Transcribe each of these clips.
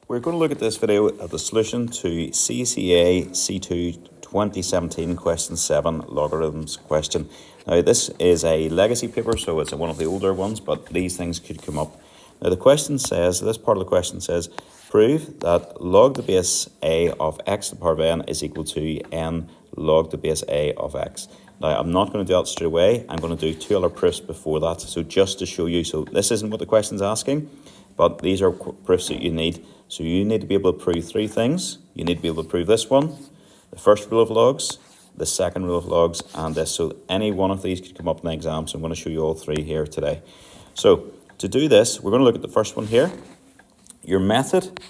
We're going to look at this video at the solution to CCEA C2 2017 question 7 logarithms question. Now this is a legacy paper, so it's one of the older ones, but these things could come up. Now the question says, this part of the question says, prove that log the base a of x to the power of n is equal to n log the base a of x. Now I'm not going to do that straight away. I'm going to do two other proofs before that. So just to show you, so this isn't what the question's asking, but these are proofs that you need. So you need to be able to prove three things. You need to be able to prove this one, the first rule of logs, the second rule of logs, and this. So any one of these could come up in the exam. So I'm going to show you all three here today. So to do this, we're going to look at the first one here. Your method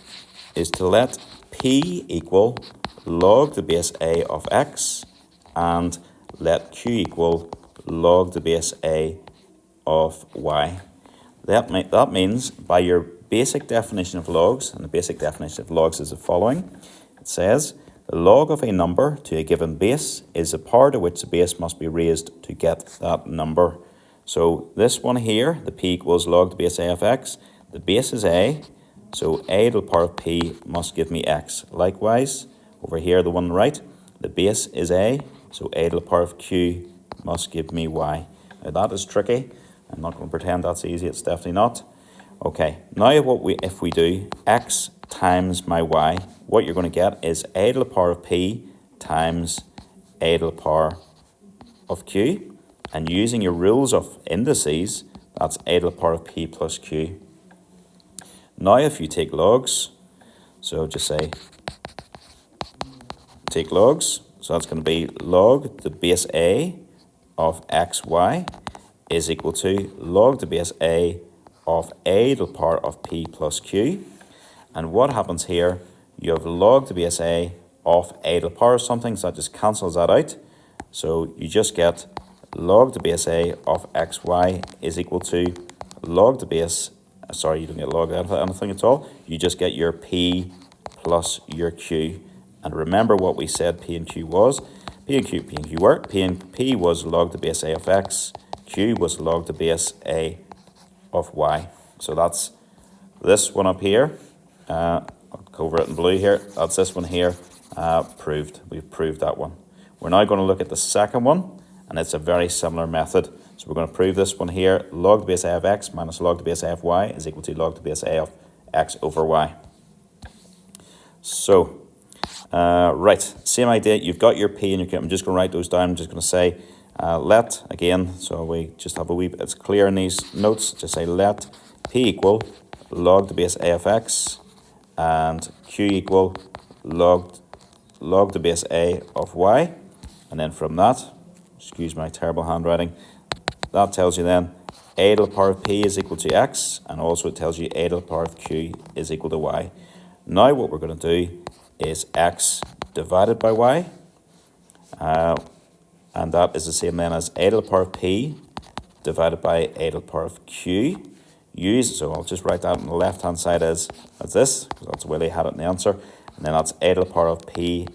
is to let p equal log the base a of x and let q equal log the base a of y. That means by your basic definition of logs, and the basic definition of logs is the following. It says the log of a number to a given base is the power to which the base must be raised to get that number. So this one here, the p equals log the base a of x. The base is a, so a to the power of p must give me x. Likewise, over here, the one on the right, the base is a, so a to the power of q must give me y. Now that is tricky. I'm not going to pretend that's easy, it's definitely not. Okay, now if we do x times my y, what you're going to get is a to the power of p times a to the power of q. And using your rules of indices, that's a to the power of p plus q. Now if you take logs, so just say take logs, so that's going to be log the base a of xy is equal to log the base a of a to the power of p plus q. And what happens here, you have log the base a of a to the power of something, so that just cancels that out. So you just get log the base a of xy is equal to log the base, sorry, you don't get log anything at all. You just get your p plus your q. And remember what we said p and q was. P and q were. P was log the base a of x. Q was log the base a of y. So that's this one up here. I'll cover it in blue here. That's this one here. Proved. We've proved that one. We're now going to look at the second one, and it's a very similar method. So we're going to prove this one here. Log the base a of x minus log the base a of y is equal to log the base a of x over y. So, right, same idea. You've got your p and your q. I'm just going to write those down. I'm just going to say let, again, so we just have a wee bit, it's clear in these notes, just say let p equal log the base a of x and q equal log the base a of y. And then from that, excuse my terrible handwriting, that tells you then a to the power of p is equal to x, and also it tells you a to the power of q is equal to y. Now what we're going to do is x divided by y, and that is the same then as a to the power of p divided by a to the power of q. So I'll just write that on the left hand side as this, because that's the way they had it in the answer. And then that's a to the power of p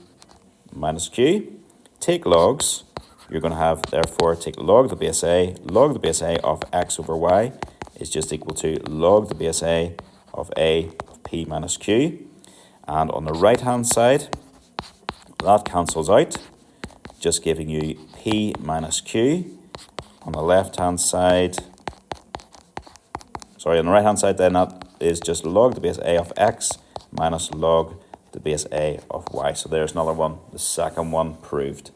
minus q. Take logs, you're going to have, therefore, take log the base a. Log the base a of x over y is just equal to log the base a of p minus q. And on the right hand side, that cancels out, just giving you p minus q. On the left hand side, on the right hand side then, that is just log the base a of x minus log the base a of y. So there's another one, the second one proved.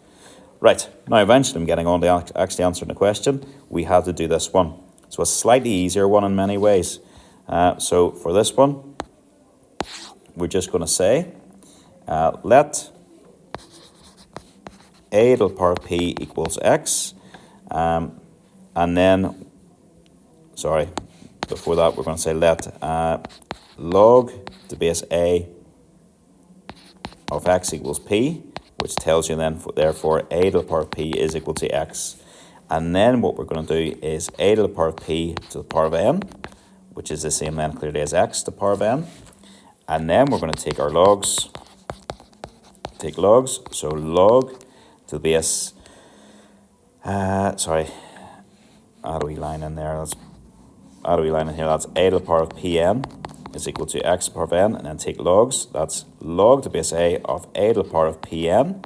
Right, now eventually I'm getting on to actually answering the question. We have to do this one. So a slightly easier one in many ways. So for this one, we're just going to say let a to the power of p equals x, and then, before that we're going to say let log the base a of x equals p, which tells you then, therefore, a to the power of p is equal to x. And then what we're going to do is a to the power of p to the power of n, which is the same then clearly as x to the power of n. And then we're going to take our logs, so log to the base, add a wee line in there, add a wee line in here, that's a to the power of pn is equal to x to the power of n, and then take logs. That's log to the base a of a to the power of pn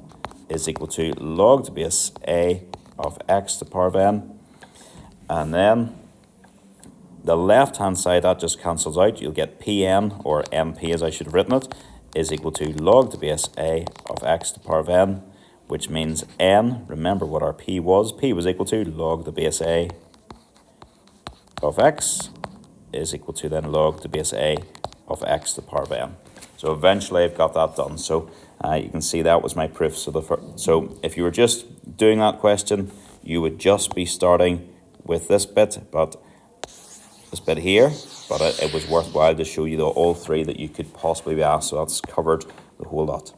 is equal to log to the base a of x to the power of n. And then the left-hand side, that just cancels out. You'll get pn, or mp as I should have written it, is equal to log to the base a of x to the power of n, which means n, remember what our p was. P was equal to log the base a of x is equal to then log the base a of x to the power of n. So eventually I've got that done. So you can see that was my proof. So if you were just doing that question, you would just be starting with this bit, here, but it was worthwhile to show you all three that you could possibly be asked. So that's covered the whole lot.